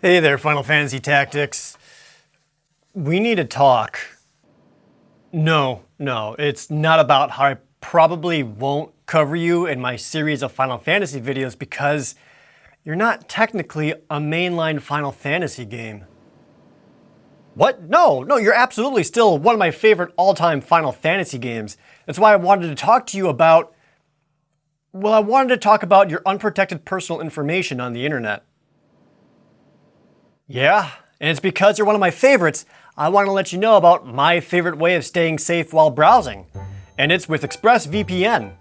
Hey there, Final Fantasy Tactics. We need to talk. No, it's not about how I probably won't cover you in my series of Final Fantasy videos because you're not technically a mainline Final Fantasy game. What? No, you're absolutely still one of my favorite all-time Final Fantasy games. That's why I wanted to talk to you about... Well, I wanted to talk about your unprotected personal information on the internet. Yeah, and it's because you're one of my favorites, I want to let you know about my favorite way of staying safe while browsing. And it's with ExpressVPN.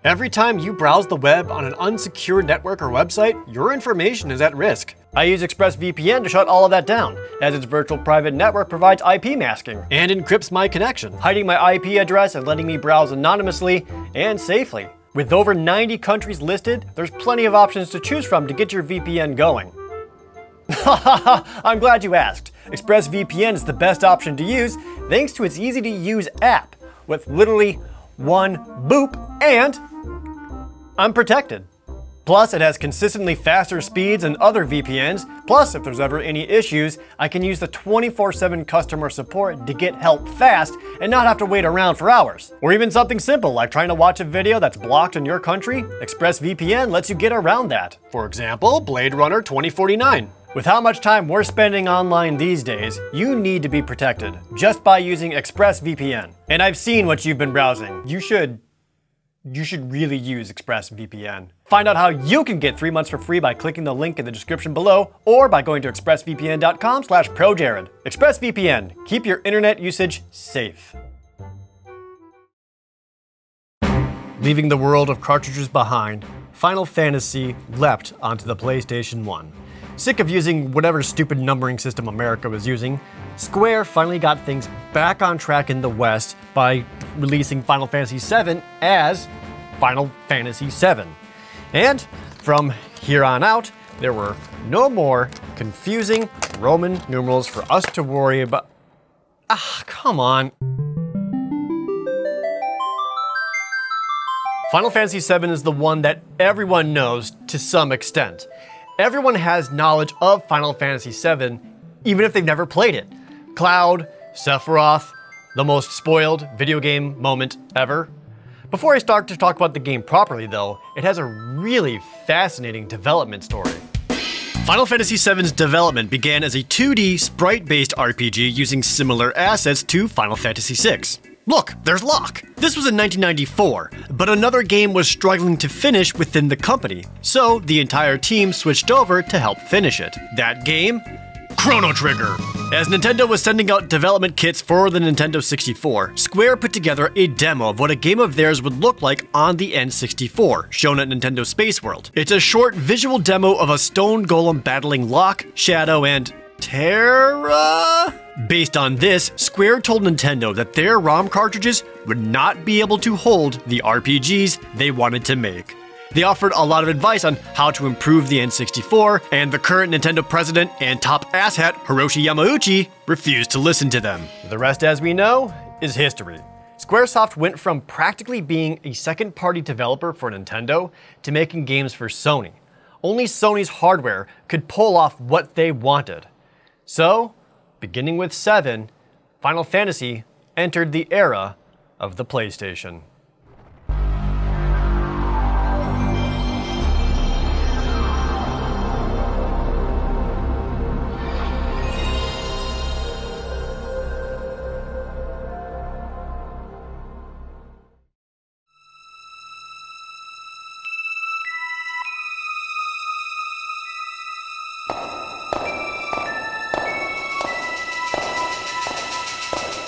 Every time you browse the web on an unsecured network or website, your information is at risk. I use ExpressVPN to shut all of that down, as its virtual private network provides IP masking and encrypts my connection, hiding my IP address and letting me browse anonymously and safely. With over 90 countries listed, there's plenty of options to choose from to get your VPN going. I'm glad you asked. ExpressVPN is the best option to use thanks to its easy-to-use app with literally one boop and I'm protected. Plus, it has consistently faster speeds than other VPNs. Plus, if there's ever any issues, I can use the 24/7 customer support to get help fast and not have to wait around for hours. Or even something simple like trying to watch a video that's blocked in your country, ExpressVPN lets you get around that. For example, Blade Runner 2049. With how much time we're spending online these days, you need to be protected just by using ExpressVPN. And I've seen what you've been browsing. You should really use ExpressVPN. Find out how you can get 3 months for free by clicking the link in the description below or by going to expressvpn.com/ProJared. ExpressVPN, keep your internet usage safe. Leaving the world of cartridges behind, Final Fantasy leapt onto the PlayStation 1. Sick of using whatever stupid numbering system America was using, Square finally got things back on track in the West by releasing Final Fantasy VII as Final Fantasy VII. And from here on out, there were no more confusing Roman numerals for us to worry about. Come on. Final Fantasy VII is the one that everyone knows to some extent. Everyone has knowledge of Final Fantasy VII, even if they've never played it. Cloud, Sephiroth, the most spoiled video game moment ever. Before I start to talk about the game properly though, it has a really fascinating development story. Final Fantasy VII's development began as a 2D sprite-based RPG using similar assets to Final Fantasy VI. Look, there's Locke. This was in 1994, but another game was struggling to finish within the company, so the entire team switched over to help finish it. That game? Chrono Trigger. As Nintendo was sending out development kits for the Nintendo 64, Square put together a demo of what a game of theirs would look like on the N64, shown at Nintendo Space World. It's a short visual demo of a stone golem battling Locke, Shadow, and Terra? Based on this, Square told Nintendo that their ROM cartridges would not be able to hold the RPGs they wanted to make. They offered a lot of advice on how to improve the N64, and the current Nintendo president and top asshat Hiroshi Yamauchi refused to listen to them. The rest, as we know, is history. Squaresoft went from practically being a second-party developer for Nintendo to making games for Sony. Only Sony's hardware could pull off what they wanted. So, beginning with 7, Final Fantasy entered the era of the PlayStation.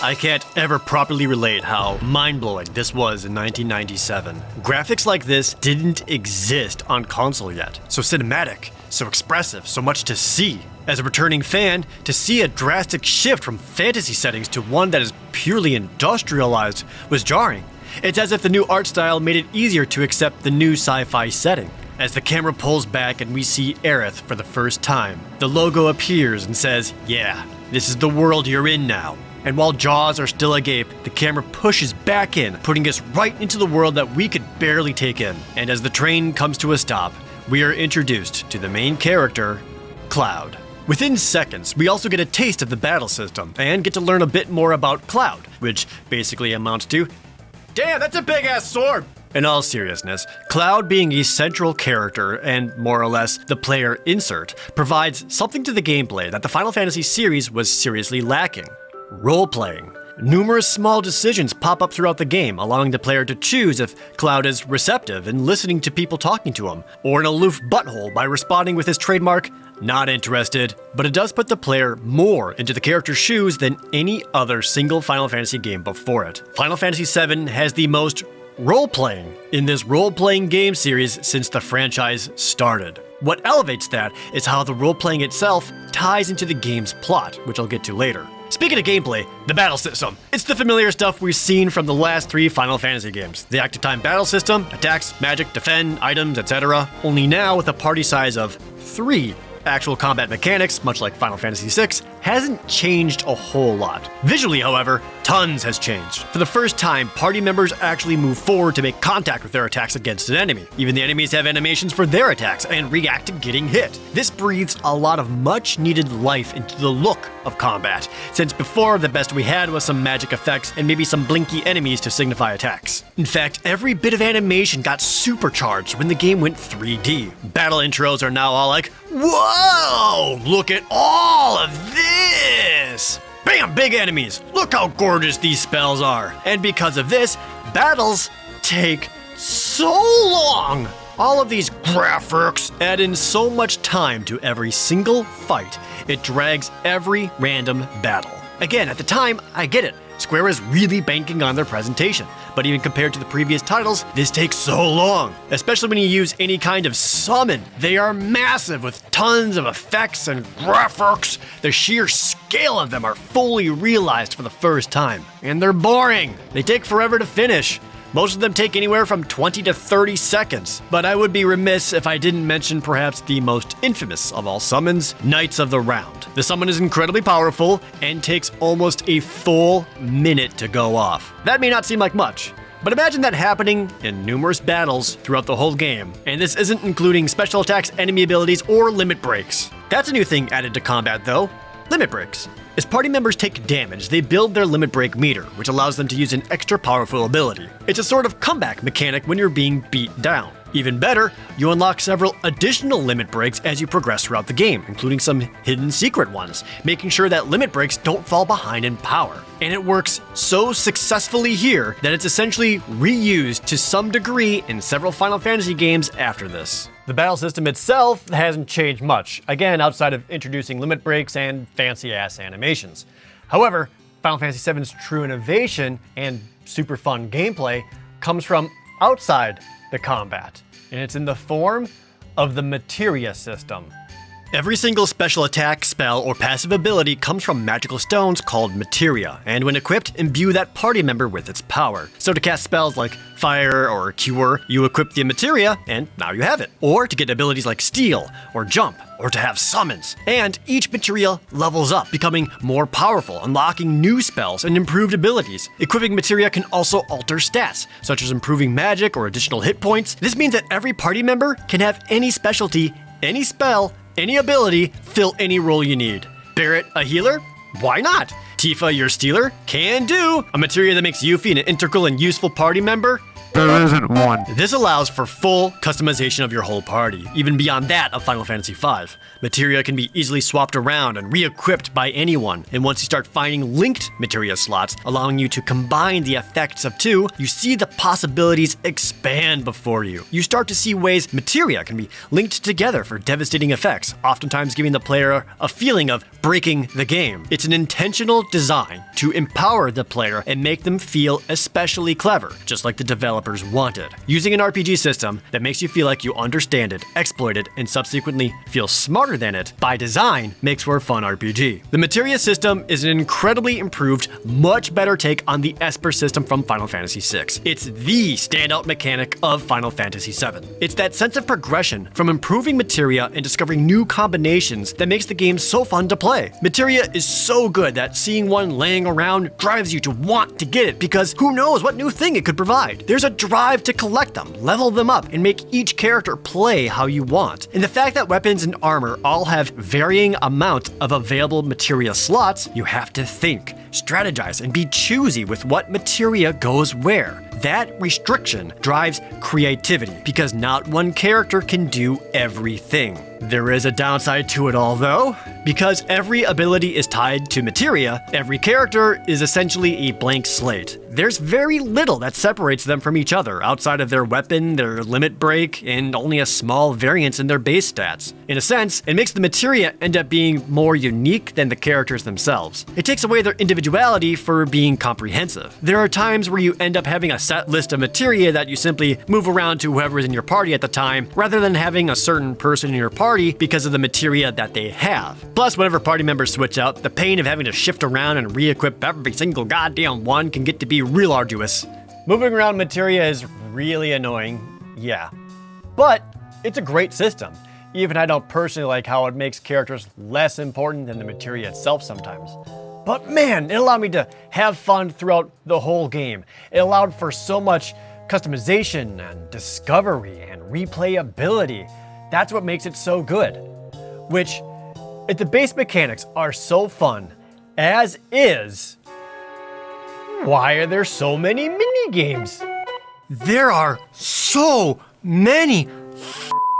I can't ever properly relate how mind-blowing this was in 1997. Graphics like this didn't exist on console yet. So cinematic, so expressive, so much to see. As a returning fan, to see a drastic shift from fantasy settings to one that is purely industrialized was jarring. It's as if the new art style made it easier to accept the new sci-fi setting. As the camera pulls back and we see Aerith for the first time, the logo appears and says, "Yeah, this is the world you're in now." And while jaws are still agape, the camera pushes back in, putting us right into the world that we could barely take in. And as the train comes to a stop, we are introduced to the main character, Cloud. Within seconds, we also get a taste of the battle system and get to learn a bit more about Cloud, which basically amounts to, damn, that's a big-ass sword! In all seriousness, Cloud being a central character and more or less the player insert provides something to the gameplay that the Final Fantasy series was seriously lacking: role-playing. Numerous small decisions pop up throughout the game, allowing the player to choose if Cloud is receptive and listening to people talking to him, or an aloof butthole by responding with his trademark, "Not interested," but it does put the player more into the character's shoes than any other single Final Fantasy game before it. Final Fantasy VII has the most role-playing in this role-playing game series since the franchise started. What elevates that is how the role-playing itself ties into the game's plot, which I'll get to later. Speaking of gameplay, the battle system. It's the familiar stuff we've seen from the last 3 Final Fantasy games. The active time battle system, attacks, magic, defend, items, etc. Only now with a party size of 3. Actual combat mechanics, much like Final Fantasy VI, hasn't changed a whole lot. Visually, however, tons has changed. For the first time, party members actually move forward to make contact with their attacks against an enemy. Even the enemies have animations for their attacks and react to getting hit. This breathes a lot of much needed life into the look of combat, since before the best we had was some magic effects and maybe some blinky enemies to signify attacks. In fact, every bit of animation got supercharged when the game went 3D. Battle intros are now all like, whoa, look at all of this! Bam, big enemies! Look how gorgeous these spells are! And because of this, battles take so long! All of these graphics add in so much time to every single fight, it drags every random battle. Again, at the time, I get it. Square is really banking on their presentation, but even compared to the previous titles, this takes so long. Especially when you use any kind of summon. They are massive with tons of effects and graphics. The sheer scale of them are fully realized for the first time. And they're boring. They take forever to finish. Most of them take anywhere from 20 to 30 seconds. But I would be remiss if I didn't mention perhaps the most infamous of all summons, Knights of the Round. The summon is incredibly powerful and takes almost a full minute to go off. That may not seem like much, but imagine that happening in numerous battles throughout the whole game. And this isn't including special attacks, enemy abilities, or limit breaks. That's a new thing added to combat though, limit breaks. As party members take damage, they build their limit break meter, which allows them to use an extra powerful ability. It's a sort of comeback mechanic when you're being beat down. Even better, you unlock several additional limit breaks as you progress throughout the game, including some hidden secret ones, making sure that limit breaks don't fall behind in power. And it works so successfully here that it's essentially reused to some degree in several Final Fantasy games after this. The battle system itself hasn't changed much, again outside of introducing limit breaks and fancy-ass animations. However, Final Fantasy VII's true innovation and super fun gameplay comes from outside the combat, and it's in the form of the Materia system. Every single special attack, spell, or passive ability comes from magical stones called Materia, and when equipped, imbue that party member with its power. So to cast spells like Fire or Cure, you equip the Materia, and now you have it. Or to get abilities like Steal, or Jump, or to have summons. And each Materia levels up, becoming more powerful, unlocking new spells and improved abilities. Equipping Materia can also alter stats, such as improving magic or additional hit points. This means that every party member can have any specialty, any spell, any ability, fill any role you need. Barret, a healer? Why not? Tifa, your stealer? Can do! A Materia that makes Yuffie an integral and useful party member? There isn't one. This allows for full customization of your whole party, even beyond that of Final Fantasy V. Materia can be easily swapped around and re-equipped by anyone, and once you start finding linked Materia slots, allowing you to combine the effects of two, you see the possibilities expand before you. You start to see ways Materia can be linked together for devastating effects, oftentimes giving the player a feeling of breaking the game. It's an intentional design to empower the player and make them feel especially clever, just like the developers wanted. Using an RPG system that makes you feel like you understand it, exploit it, and subsequently feel smarter than it, by design, makes for a fun RPG. The Materia system is an incredibly improved, much better take on the Esper system from Final Fantasy VI. It's the standout mechanic of Final Fantasy VII. It's that sense of progression from improving Materia and discovering new combinations that makes the game so fun to play. Materia is so good that seeing one laying around drives you to want to get it because who knows what new thing it could provide. There's a drive to collect them, level them up, and make each character play how you want. And the fact that weapons and armor all have varying amounts of available materia slots, you have to think, strategize, and be choosy with what materia goes where. That restriction drives creativity, because not one character can do everything. There is a downside to it all though. Because every ability is tied to materia, every character is essentially a blank slate. There's very little that separates them from each other outside of their weapon, their limit break, and only a small variance in their base stats. In a sense, it makes the materia end up being more unique than the characters themselves. It takes away their individuality for being comprehensive. There are times where you end up having a set list of materia that you simply move around to whoever is in your party at the time, rather than having a certain person in your party because of the materia that they have. Plus, whenever party members switch out, the pain of having to shift around and re-equip every single goddamn one can get to be real arduous. Moving around materia is really annoying, yeah. But it's a great system. Even I don't personally like how it makes characters less important than the materia itself sometimes. But man, it allowed me to have fun throughout the whole game. It allowed for so much customization and discovery and replayability. That's what makes it so good. Which, if the base mechanics are so fun, as is, why are there so many mini-games? There are so many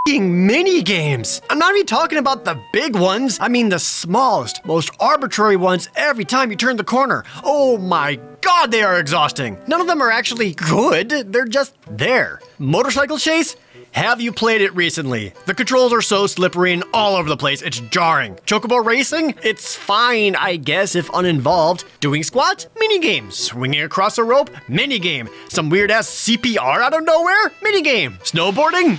mini-games. I'm not even talking about the big ones. I mean the smallest, most arbitrary ones every time you turn the corner. Oh my god, they are exhausting. None of them are actually good. They're just there. Motorcycle chase? Have you played it recently? The controls are so slippery and all over the place, it's jarring. Chocobo racing? It's fine, I guess, if uninvolved. Doing squats? Minigame. Swinging across a rope? Minigame. Some weird-ass CPR out of nowhere? Minigame. Snowboarding?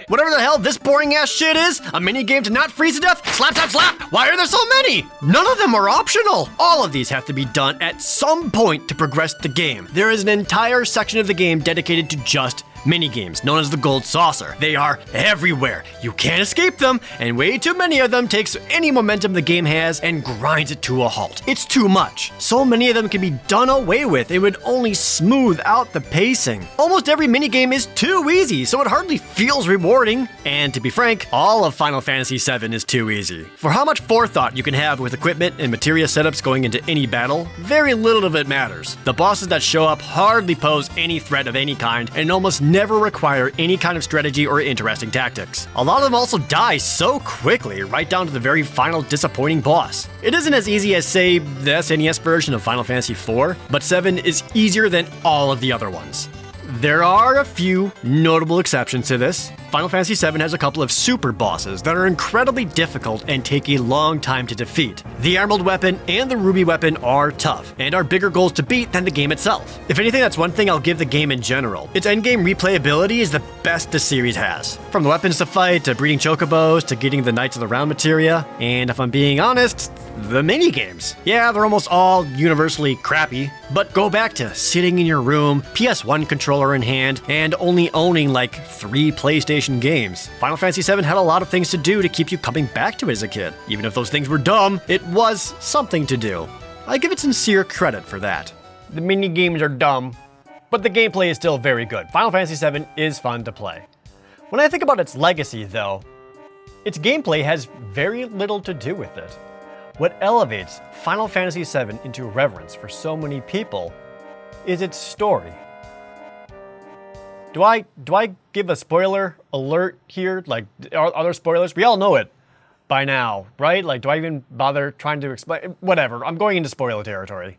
Whatever the hell this boring ass shit is, a minigame to not freeze to death, slap, slap, slap. Why are there so many? None of them are optional. All of these have to be done at some point to progress the game. There is an entire section of the game dedicated to just minigames, known as the Gold Saucer. They are everywhere. You can't escape them, and way too many of them takes any momentum the game has and grinds it to a halt. It's too much. So many of them can be done away with. It would only smooth out the pacing. Almost every minigame is too easy, so it hardly feels rewarding. And to be frank, all of Final Fantasy VII is too easy. For how much forethought you can have with equipment and materia setups going into any battle, very little of it matters. The bosses that show up hardly pose any threat of any kind, and almost never require any kind of strategy or interesting tactics. A lot of them also die so quickly, right down to the very final disappointing boss. It isn't as easy as, say, the SNES version of Final Fantasy IV, but 7 is easier than all of the other ones. There are a few notable exceptions to this. Final Fantasy VII has a couple of super bosses that are incredibly difficult and take a long time to defeat. The Emerald weapon and the Ruby weapon are tough, and are bigger goals to beat than the game itself. If anything, that's one thing I'll give the game in general. Its endgame replayability is the best the series has. From the weapons to fight, to breeding chocobos, to getting the Knights of the Round materia, and if I'm being honest, the minigames. Yeah, they're almost all universally crappy, but go back to sitting in your room, PS1 controller in hand, and only owning like 3 PlayStation games. Final Fantasy VII had a lot of things to do to keep you coming back to it as a kid. Even if those things were dumb, it was something to do. I give it sincere credit for that. The mini-games are dumb, but the gameplay is still very good. Final Fantasy VII is fun to play. When I think about its legacy, though, its gameplay has very little to do with it. What elevates Final Fantasy VII into reverence for so many people is its story. Do I give a spoiler alert here? Like, are there spoilers? We all know it by now, right? Like, do I even bother trying to explain? Whatever, I'm going into spoiler territory.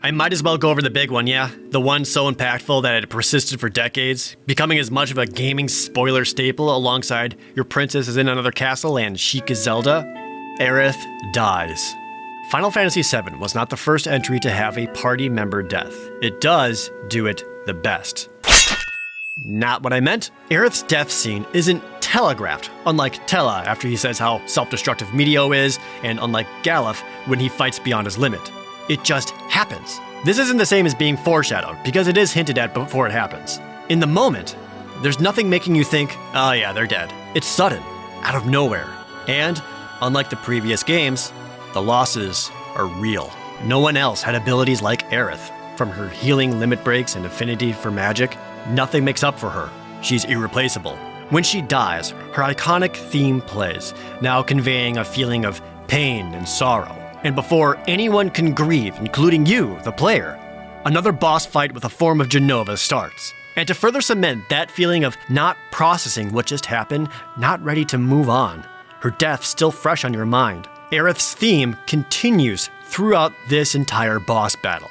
I might as well go over the big one, yeah? The one so impactful that it persisted for decades, becoming as much of a gaming spoiler staple alongside Your Princess is in Another Castle and Chic is Zelda. Aerith dies. Final Fantasy VII was not the first entry to have a party member death. It does do it the best. Not what I meant. Aerith's death scene isn't telegraphed, unlike Tella after he says how self-destructive Meteo is, and unlike Galuf when he fights beyond his limit. It just happens. This isn't the same as being foreshadowed, because it is hinted at before it happens. In the moment, there's nothing making you think, oh yeah, they're dead. It's sudden, out of nowhere. And, unlike the previous games, the losses are real. No one else had abilities like Aerith. From her healing limit breaks and affinity for magic, nothing makes up for her. She's irreplaceable. When she dies, her iconic theme plays, now conveying a feeling of pain and sorrow. And before anyone can grieve, including you, the player, another boss fight with a form of Genova starts. And to further cement that feeling of not processing what just happened, not ready to move on, her death still fresh on your mind, Aerith's theme continues throughout this entire boss battle.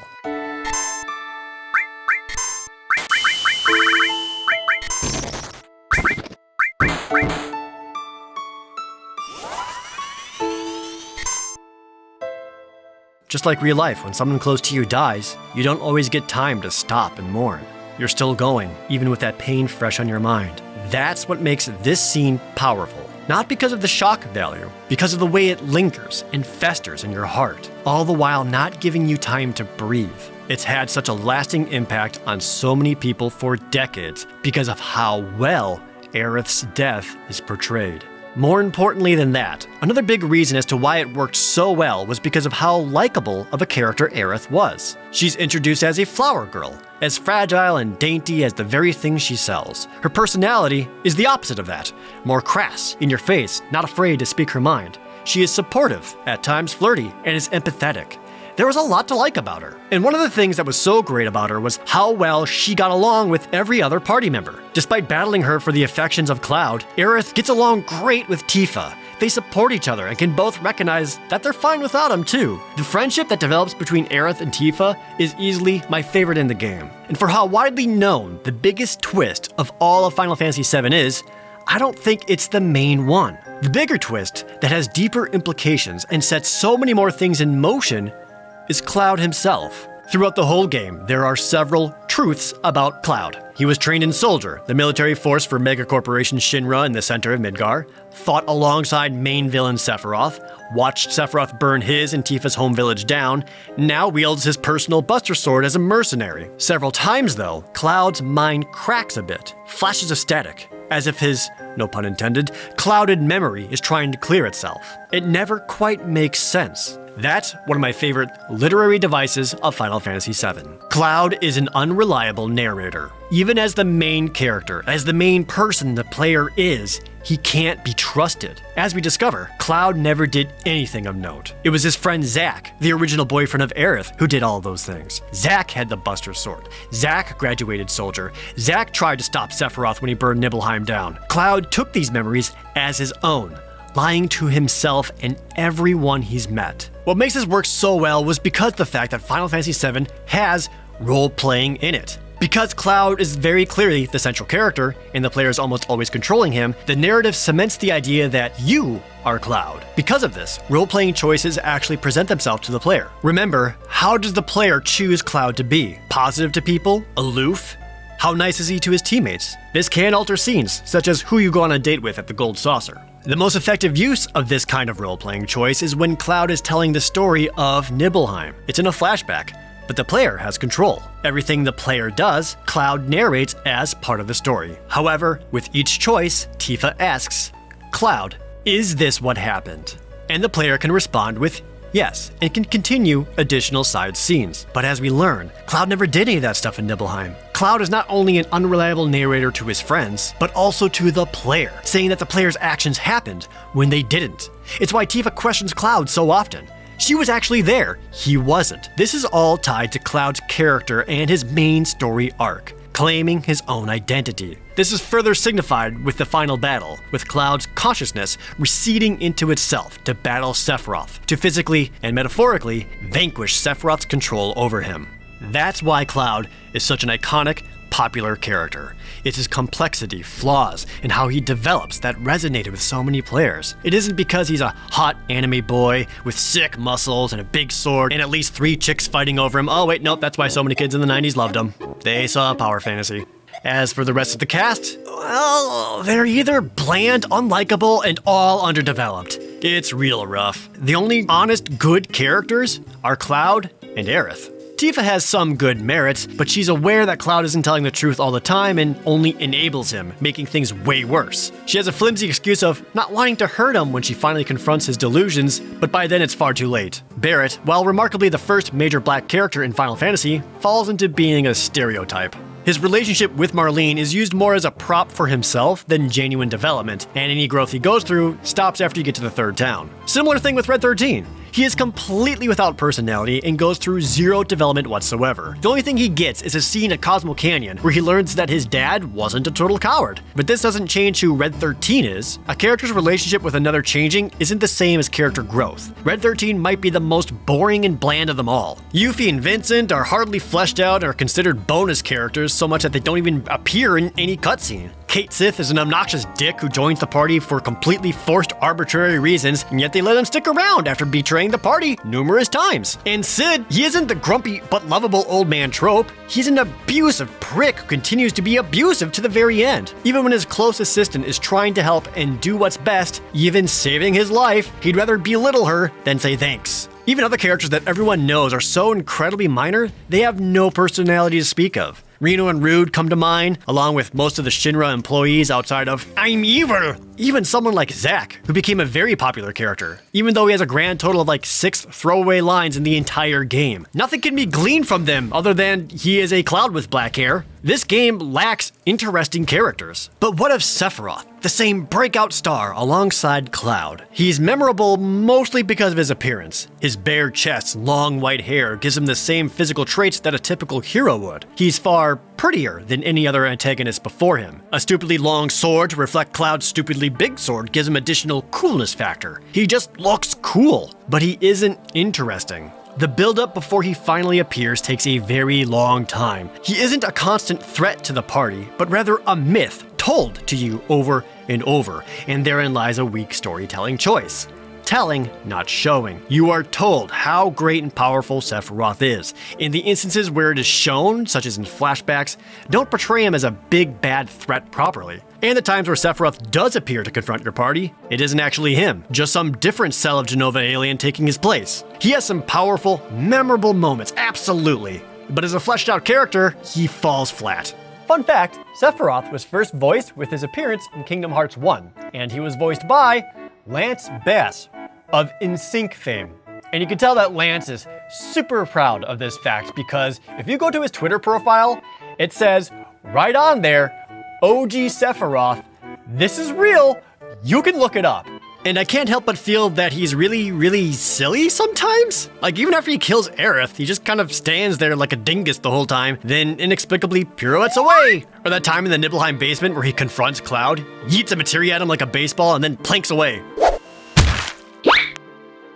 Just like real life, when someone close to you dies, you don't always get time to stop and mourn. You're still going, even with that pain fresh on your mind. That's what makes this scene powerful. Not because of the shock value, because of the way it lingers and festers in your heart, all the while not giving you time to breathe. It's had such a lasting impact on so many people for decades because of how well Aerith's death is portrayed. More importantly than that, another big reason as to why it worked so well was because of how likable of a character Aerith was. She's introduced as a flower girl, as fragile and dainty as the very thing she sells. Her personality is the opposite of that, more crass, in your face, not afraid to speak her mind. She is supportive, at times flirty, and is empathetic. There was a lot to like about her. And one of the things that was so great about her was how well she got along with every other party member. Despite battling her for the affections of Cloud, Aerith gets along great with Tifa. They support each other and can both recognize that they're fine without him too. The friendship that develops between Aerith and Tifa is easily my favorite in the game. And for how widely known the biggest twist of all of Final Fantasy VII is, I don't think it's the main one. The bigger twist that has deeper implications and sets so many more things in motion is Cloud himself. Throughout the whole game, there are several truths about Cloud. He was trained in Soldier, the military force for megacorporation Shinra in the center of Midgar, fought alongside main villain Sephiroth, watched Sephiroth burn his and Tifa's home village down, now wields his personal Buster Sword as a mercenary. Several times, though, Cloud's mind cracks a bit, flashes of static, as if his, no pun intended, clouded memory is trying to clear itself. It never quite makes sense. That's one of my favorite literary devices of Final Fantasy VII. Cloud is an unreliable narrator. Even as the main character, as the main person the player is, he can't be trusted. As we discover, Cloud never did anything of note. It was his friend Zack, the original boyfriend of Aerith, who did all those things. Zack had the Buster Sword. Zack graduated Soldier. Zack tried to stop Sephiroth when he burned Nibelheim down. Cloud took these memories as his own, lying to himself and everyone he's met. What makes this work so well was because the fact that Final Fantasy VII has role-playing in it. Because Cloud is very clearly the central character, and the player is almost always controlling him, the narrative cements the idea that you are Cloud. Because of this, role-playing choices actually present themselves to the player. Remember, how does the player choose Cloud to be? Positive to people? Aloof? How nice is he to his teammates? This can alter scenes, such as who you go on a date with at the Gold Saucer. The most effective use of this kind of role-playing choice is when Cloud is telling the story of Nibelheim. It's in a flashback, but the player has control. Everything the player does, Cloud narrates as part of the story. However, with each choice, Tifa asks, "Cloud, is this what happened?" And the player can respond with yes, and can continue additional side scenes. But as we learn, Cloud never did any of that stuff in Nibelheim. Cloud is not only an unreliable narrator to his friends, but also to the player, saying that the player's actions happened when they didn't. It's why Tifa questions Cloud so often. She was actually there, he wasn't. This is all tied to Cloud's character and his main story arc, claiming his own identity. This is further signified with the final battle, with Cloud's consciousness receding into itself to battle Sephiroth, to physically and metaphorically vanquish Sephiroth's control over him. That's why Cloud is such an iconic, popular character. It's his complexity, flaws, and how he develops that resonated with so many players. It isn't because he's a hot anime boy with sick muscles and a big sword and at least 3 chicks fighting over him. Oh wait, nope, that's why so many kids in the 90s loved him. They saw power fantasy. As for the rest of the cast, well, they're either bland, unlikable, and all underdeveloped. It's real rough. The only honest, good characters are Cloud and Aerith. Tifa has some good merits, but she's aware that Cloud isn't telling the truth all the time and only enables him, making things way worse. She has a flimsy excuse of not wanting to hurt him when she finally confronts his delusions, but by then it's far too late. Barret, while remarkably the first major black character in Final Fantasy, falls into being a stereotype. His relationship with Marlene is used more as a prop for himself than genuine development, and any growth he goes through stops after you get to the third town. Similar thing with Red 13. He is completely without personality and goes through zero development whatsoever. The only thing he gets is a scene at Cosmo Canyon where he learns that his dad wasn't a total coward. But this doesn't change who Red 13 is. A character's relationship with another changing isn't the same as character growth. Red 13 might be the most boring and bland of them all. Yuffie and Vincent are hardly fleshed out and are considered bonus characters so much that they don't even appear in any cutscene. Kate Sith is an obnoxious dick who joins the party for completely forced arbitrary reasons, and yet they let him stick around after betraying the party numerous times. And Sid, he isn't the grumpy but lovable old man trope. He's an abusive prick who continues to be abusive to the very end. Even when his close assistant is trying to help and do what's best, even saving his life, he'd rather belittle her than say thanks. Even other characters that everyone knows are so incredibly minor, they have no personality to speak of. Reno and Rude come to mind, along with most of the Shinra employees outside of I'm evil! Even someone like Zack, who became a very popular character, even though he has a grand total of like 6 throwaway lines in the entire game. Nothing can be gleaned from them other than he is a Cloud with black hair. This game lacks interesting characters. But what of Sephiroth, the same breakout star alongside Cloud? He's memorable mostly because of his appearance. His bare chest and long white hair gives him the same physical traits that a typical hero would. He's far prettier than any other antagonist before him. A stupidly long sword to reflect Cloud's stupidly big sword gives him additional coolness factor. He just looks cool, but he isn't interesting. The build-up before he finally appears takes a very long time. He isn't a constant threat to the party, but rather a myth told to you over and over, and therein lies a weak storytelling choice. Telling, not showing. You are told how great and powerful Sephiroth is. In the instances where it is shown, such as in flashbacks, don't portray him as a big bad threat properly. And the times where Sephiroth does appear to confront your party, it isn't actually him, just some different cell of Genova alien taking his place. He has some powerful, memorable moments, absolutely. But as a fleshed out character, he falls flat. Fun fact, Sephiroth was first voiced with his appearance in Kingdom Hearts 1, and he was voiced by Lance Bass of NSYNC fame. And you can tell that Lance is super proud of this fact because if you go to his Twitter profile, it says right on there, OG Sephiroth, this is real, you can look it up. And I can't help but feel that he's really silly sometimes. Like even after he kills Aerith, he just kind of stands there like a dingus the whole time, then inexplicably pirouettes away. Or that time in the Nibelheim basement where he confronts Cloud, yeets a Materia at him like a baseball, and then planks away.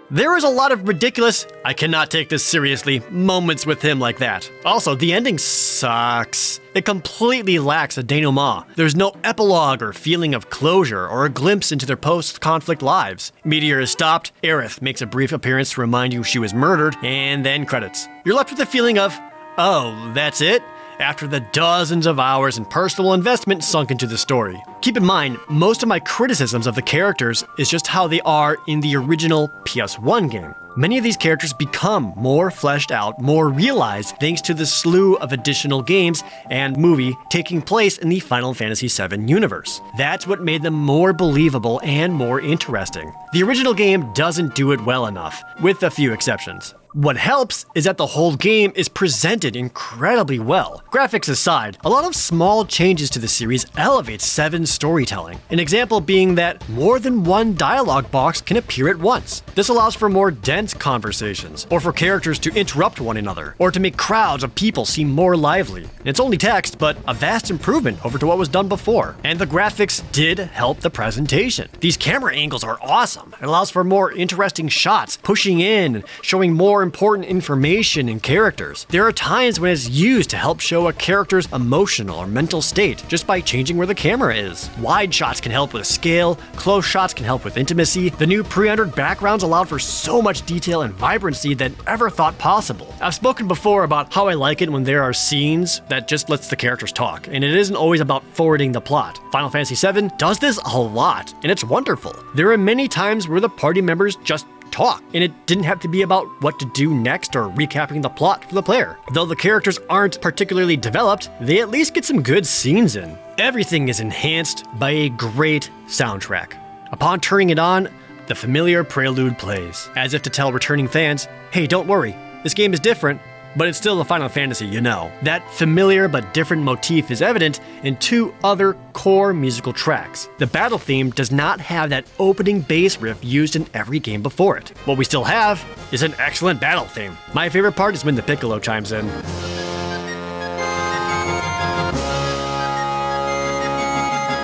There is a lot of ridiculous, I cannot take this seriously, moments with him like that. Also, the ending sucks. It completely lacks a denouement. There's no epilogue or feeling of closure or a glimpse into their post-conflict lives. Meteor is stopped, Aerith makes a brief appearance to remind you she was murdered, and then credits. You're left with the feeling of, oh, that's it? After the dozens of hours and personal investment sunk into the story. Keep in mind, most of my criticisms of the characters is just how they are in the original PS1 game. Many of these characters become more fleshed out, more realized thanks to the slew of additional games and movie taking place in the Final Fantasy VII universe. That's what made them more believable and more interesting. The original game doesn't do it well enough, with a few exceptions. What helps is that the whole game is presented incredibly well. Graphics aside, a lot of small changes to the series elevate 7's storytelling. An example being that more than one dialogue box can appear at once. This allows for more dense conversations, or for characters to interrupt one another, or to make crowds of people seem more lively. It's only text, but a vast improvement over to what was done before. And the graphics did help the presentation. These camera angles are awesome. It allows for more interesting shots, pushing in, showing more important information and characters. There are times when it's used to help show a character's emotional or mental state just by changing where the camera is. Wide shots can help with scale, close shots can help with intimacy. The new pre-rendered backgrounds allowed for so much detail and vibrancy than ever thought possible. I've spoken before about how I like it when there are scenes that just lets the characters talk, and it isn't always about forwarding the plot. Final Fantasy VII does this a lot, and it's wonderful. There are many times where the party members just talk, and it didn't have to be about what to do next or recapping the plot for the player. Though the characters aren't particularly developed, they at least get some good scenes in. Everything is enhanced by a great soundtrack. Upon turning it on, the familiar prelude plays, as if to tell returning fans, hey, don't worry, this game is different, but it's still a Final Fantasy, you know. That familiar but different motif is evident in two other core musical tracks. The battle theme does not have that opening bass riff used in every game before it. What we still have is an excellent battle theme. My favorite part is when the piccolo chimes in.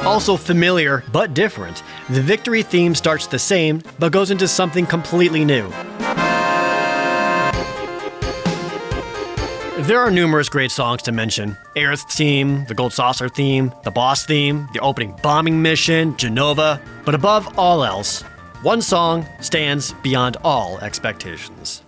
Also familiar, but different, the victory theme starts the same, but goes into something completely new. There are numerous great songs to mention. Aerith's theme, the Gold Saucer theme, the boss theme, the opening bombing mission, Genova, but above all else, one song stands beyond all expectations.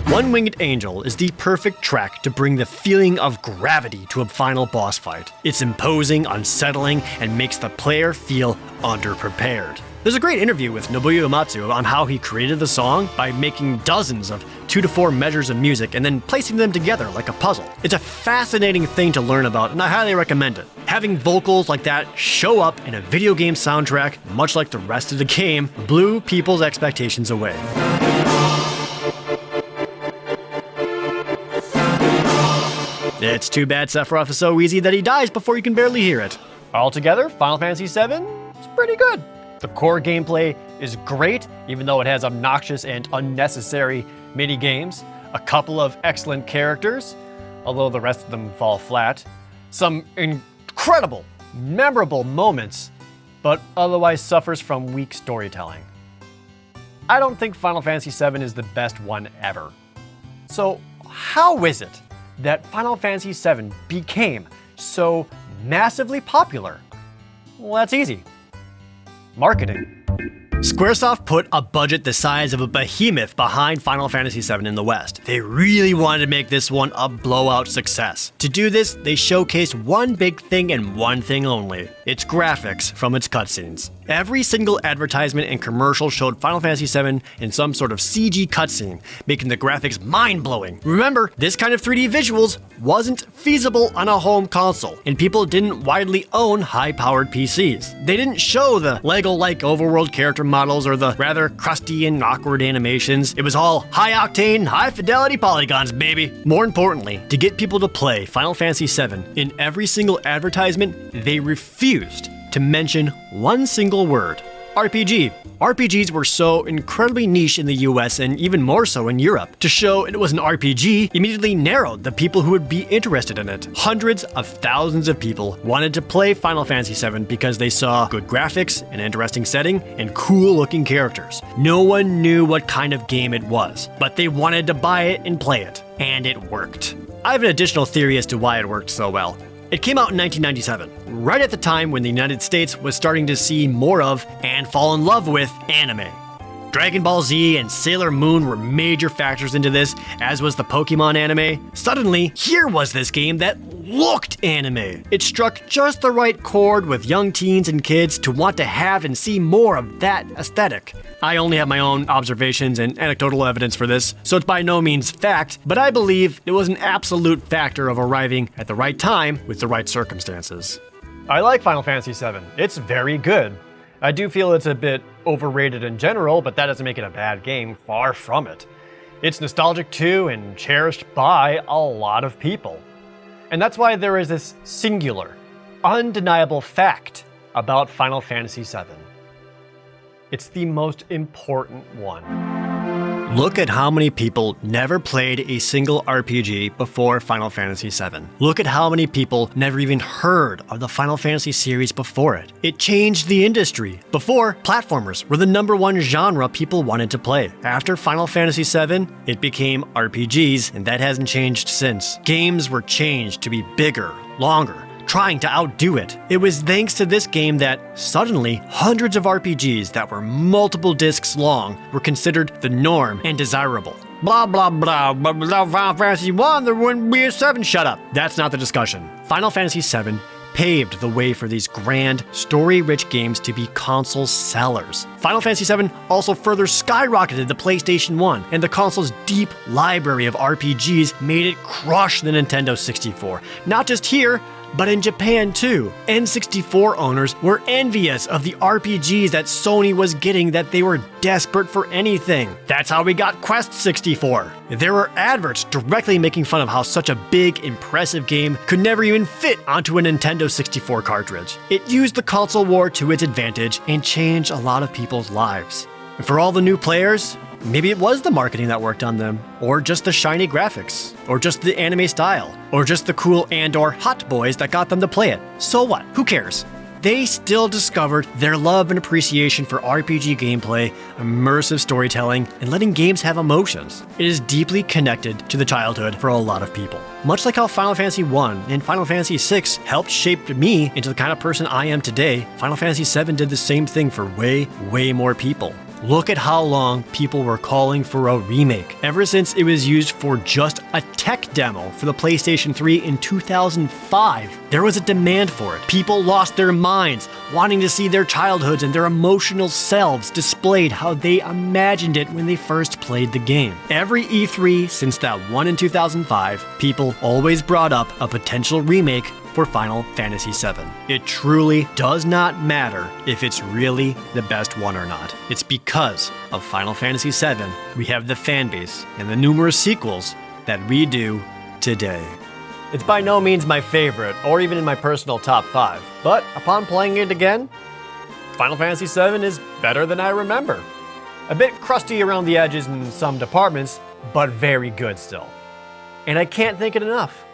One Winged Angel is the perfect track to bring the feeling of gravity to a final boss fight. It's imposing, unsettling, and makes the player feel underprepared. There's a great interview with Nobuo Uematsu on how he created the song by making dozens of 2 to 4 measures of music and then placing them together like a puzzle. It's a fascinating thing to learn about, and I highly recommend it. Having vocals like that show up in a video game soundtrack, much like the rest of the game, blew people's expectations away. It's too bad Sephiroth is so easy that he dies before you can barely hear it. Altogether, Final Fantasy VII is pretty good. The core gameplay is great, even though it has obnoxious and unnecessary mini-games, a couple of excellent characters, although the rest of them fall flat, some incredible, memorable moments, but otherwise suffers from weak storytelling. I don't think Final Fantasy VII is the best one ever. So how is it that Final Fantasy VII became so massively popular? Well, that's easy. Marketing. Squaresoft put a budget the size of a behemoth behind Final Fantasy VII in the West. They really wanted to make this one a blowout success. To do this, they showcased one big thing and one thing only: its graphics from its cutscenes. Every single advertisement and commercial showed Final Fantasy VII in some sort of CG cutscene, making the graphics mind-blowing. Remember, this kind of 3D visuals wasn't feasible on a home console, and people didn't widely own high-powered PCs. They didn't show the Lego-like overworld character models or the rather crusty and awkward animations. It was all high-octane, high-fidelity polygons, baby. More importantly, to get people to play Final Fantasy VII, in every single advertisement, they refused to mention one single word: RPG. RPGs were so incredibly niche in the US and even more so in Europe. To show it was an RPG immediately narrowed the people who would be interested in it. Hundreds of thousands of people wanted to play Final Fantasy VII because they saw good graphics, an interesting setting, and cool looking characters. No one knew what kind of game it was, but they wanted to buy it and play it. And it worked. I have an additional theory as to why it worked so well. It came out in 1997, right at the time when the United States was starting to see more of and fall in love with anime. Dragon Ball Z and Sailor Moon were major factors into this, as was the Pokemon anime. Suddenly, here was this game that looked anime. It struck just the right chord with young teens and kids to want to have and see more of that aesthetic. I only have my own observations and anecdotal evidence for this, so it's by no means fact, but I believe it was an absolute factor of arriving at the right time with the right circumstances. I like Final Fantasy VII. It's very good. I do feel it's a bit overrated in general, but that doesn't make it a bad game, far from it. It's nostalgic too and cherished by a lot of people. And that's why there is this singular, undeniable fact about Final Fantasy VII. It's the most important one. Look at how many people never played a single RPG before Final Fantasy VII. Look at how many people never even heard of the Final Fantasy series before it. It changed the industry. Before, platformers were the #1 genre people wanted to play. After Final Fantasy VII, it became RPGs, and that hasn't changed since. Games were changed to be bigger, longer, trying to outdo it. It was thanks to this game that suddenly hundreds of RPGs that were multiple discs long were considered the norm and desirable. Blah blah blah, but without Final Fantasy 1 there wouldn't be a 7. Shut up. That's not the discussion. Final Fantasy VII paved the way for these grand, story-rich games to be console sellers. Final Fantasy VII also further skyrocketed the PlayStation 1, and the console's deep library of RPGs made it crush the Nintendo 64. Not just here, but in Japan too. N64 owners were envious of the RPGs that Sony was getting, that they were desperate for anything. That's how we got Quest 64. There were adverts directly making fun of how such a big, impressive game could never even fit onto a Nintendo 64 cartridge. It used the console war to its advantage and changed a lot of people's lives. And for all the new players, maybe it was the marketing that worked on them, or just the shiny graphics, or just the anime style, or just the cool and/or hot boys that got them to play it. So what? Who cares? They still discovered their love and appreciation for RPG gameplay, immersive storytelling, and letting games have emotions. It is deeply connected to the childhood for a lot of people. Much like how Final Fantasy I and Final Fantasy VI helped shape me into the kind of person I am today, Final Fantasy VII did the same thing for way more people. Look at how long people were calling for a remake. Ever since it was used for just a tech demo for the PlayStation 3 in 2005, there was a demand for it. People lost their minds, wanting to see their childhoods and their emotional selves displayed how they imagined it when they first played the game. Every E3 since that one in 2005, people always brought up a potential remake for Final Fantasy VII. It truly does not matter if it's really the best one or not. It's because of Final Fantasy VII we have the fanbase and the numerous sequels that we do today. It's by no means my favorite, or even in my personal top 5, but upon playing it again, Final Fantasy VII is better than I remember. A bit crusty around the edges in some departments, but very good still. And I can't thank it enough.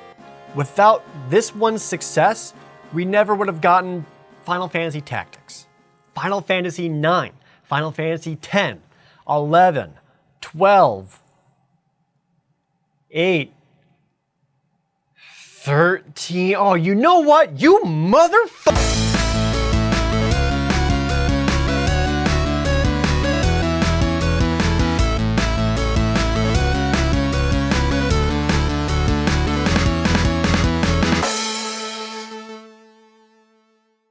Without this one's success, we never would have gotten Final Fantasy Tactics, Final Fantasy IX, Final Fantasy X, 11, 12, 8, 13. Oh, you know what? You motherfucker!